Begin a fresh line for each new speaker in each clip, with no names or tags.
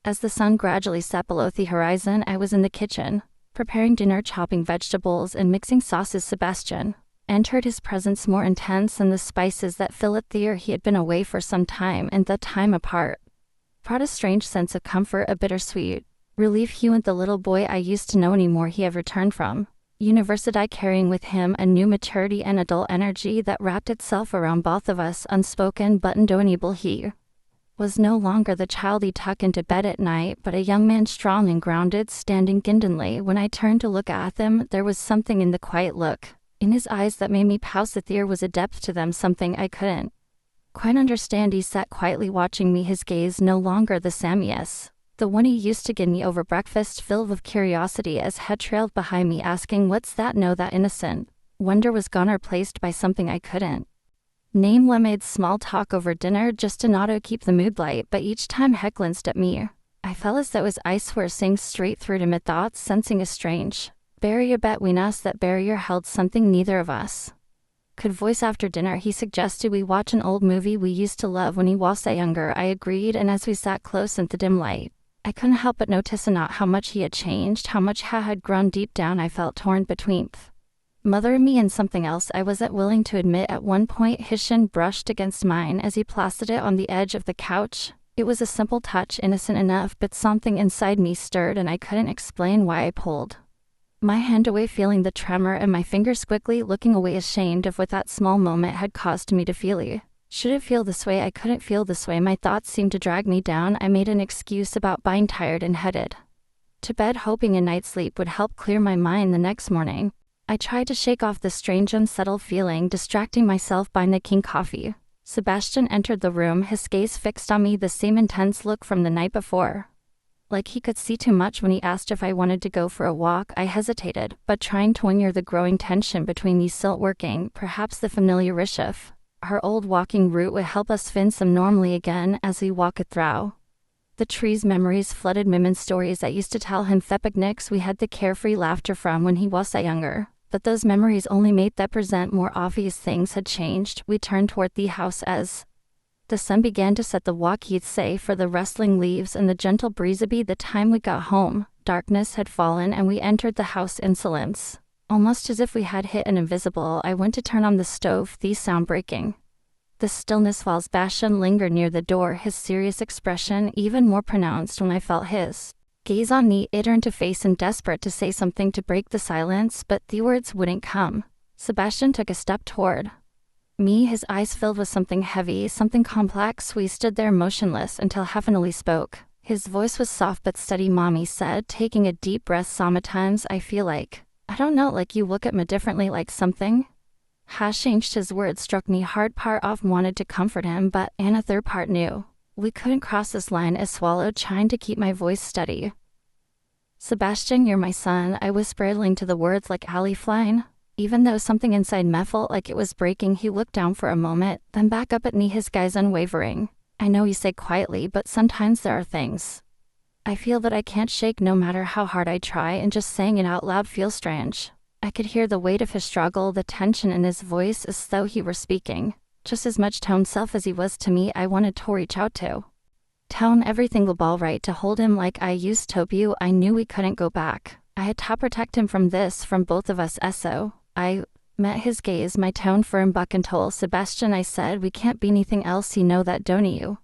As the sun gradually set below the horizon, I was in the kitchen, preparing dinner, chopping vegetables and mixing sauces. Sebastian entered, his presence more intense than the spices that filled the air. He had been away for some time, and the time apart brought a strange sense of comfort, a bittersweet relief. He wasn't the little boy I used to know anymore. He had returned from university, carrying with him a new maturity and adult energy that wrapped itself around both of us, unspoken but undeniable. He was no longer the child he tucked into bed at night, but a young man, strong and grounded, standing guardedly. When I turned to look at him, there was something in the quiet look in his eyes that made me pause. That there was a depth to them, something I couldn't quite understand. He sat quietly watching me, his gaze no longer the same. Yes, the one he used to give me over breakfast, filled with curiosity as head trailed behind me, asking, "What's that?" No, that innocent wonder was gone, replaced by something I couldn't name. We made small talk over dinner just to not keep the mood light, but each time he glanced at me, I felt as though his eyes were seeing straight through to my thoughts, sensing a strange barrier between us. That barrier held something neither of us could voice. After dinner, he suggested we watch an old movie we used to love when he was younger. I agreed, and as we sat close in the dim light, I couldn't help but notice not how much he had changed, how much he had grown. Deep down, I felt torn between mother and me and something else I wasn't willing to admit. At one point, his shin brushed against mine as he placed it on the edge of the couch. It was a simple touch, innocent enough, but something inside me stirred, and I couldn't explain why. I pulled my hand away, feeling the tremor, and my fingers quickly looking away, ashamed of what that small moment had caused me to feel. Should it feel this way? I couldn't feel this way. My thoughts seemed to drag me down. I made an excuse about being tired and headed to bed, hoping a night's sleep would help clear my mind. The next morning, I tried to shake off the strange, unsettled feeling, distracting myself by making coffee. Sebastian entered the room, his gaze fixed on me, the same intense look from the night before. Like he could see too much. When he asked if I wanted to go for a walk, I hesitated, but trying to ignore the growing tension between me still working. Perhaps the familiar Rishif, our old walking route, would help us find some normally again. As we walked through the trees, memories flooded. Women's stories that used to tell him, the picnics we had, the carefree laughter from when he was younger. But those memories only made that present more obvious. Things had changed. We turned toward the house as the sun began to set. The walk, he'd say, for the rustling leaves and the gentle breeze. By the time we got home, darkness had fallen, and we entered the house in silence, almost as if we had hit an invisible. I went to turn on the stove, the sound breaking the stillness while Sebastian lingered near the door, his serious expression even more pronounced. When I felt his gaze on me, I turned to face him, desperate to say something to break the silence, but the words wouldn't come. Sebastian took a step toward me, his eyes filled with something heavy, something complex. We stood there motionless until he finally spoke. His voice was soft but steady. "Mom," he said, taking a deep breath, "sometimes I feel like, I don't know, like you look at me differently, like something has changed." His words struck me hard. Part of wanted to comfort him, but a third part knew we couldn't cross this line. I swallowed, trying to keep my voice steady. "Sebastian, you're my son," I whispered, linked to the words like alley flying. Even though something inside me felt like it was breaking. He looked down for a moment, then back up at me, his gaze unwavering. "I know," he said quietly, "but sometimes there are things I feel that I can't shake, no matter how hard I try," and just saying it out loud feels strange. I could hear the weight of his struggle, the tension in his voice, as though he were speaking just as much to himself as he was to me. I wanted to reach out to tell him everything will be all right, to hold him like I used to. You, I knew we couldn't go back. I had to protect him from this, from both of us. So I met his gaze, my tone firm but control. "Sebastian," I said, "we can't be anything else. You know that, don't you?"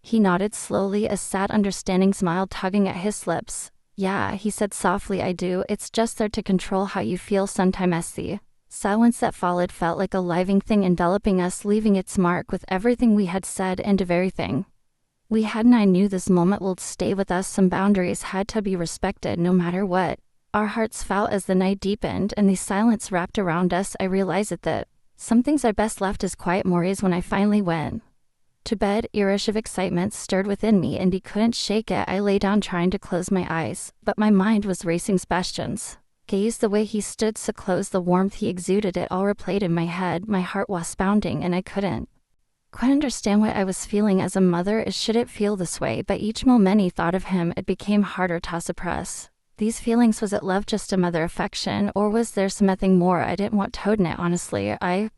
He nodded slowly, a sad understanding smile tugging at his lips. "Yeah," he said softly, "I do. It's just there to control how you feel sometimes." The silence that followed felt like a living thing enveloping us, leaving its mark with everything we had said and of everything we hadn't. I knew this moment would stay with us. Some boundaries had to be respected, no matter what. Our hearts felt as the night deepened and the silence wrapped around us. I realized that some things are best left as quiet memories. When I finally went to bed, a rush of excitement stirred within me, and he couldn't shake it. I lay down, trying to close my eyes, but my mind was racing. Sebastian's gaze, the way he stood so close, the warmth he exuded, it all replayed in my head. My heart was pounding, and I couldn't quite understand what I was feeling. As a mother, it shouldn't feel this way, but each moment I thought of him, it became harder to suppress these feelings. Was it love, just a mother affection, or was there something more? I didn't want to admit it, honestly. I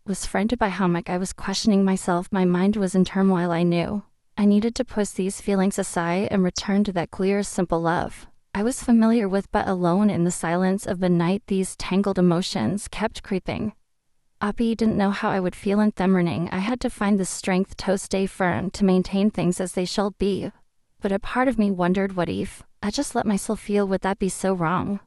was frightened by how much I was questioning myself. My mind was in turmoil. I knew I needed to push these feelings aside and return to that clear, simple love I was familiar with, but alone in the silence of the night these tangled emotions kept creeping. Appy didn't know how I would feel in them running. I had to find the strength to stay firm, to maintain things as they shall be. But a part of me wondered, what if I just let myself feel? Would that be so wrong?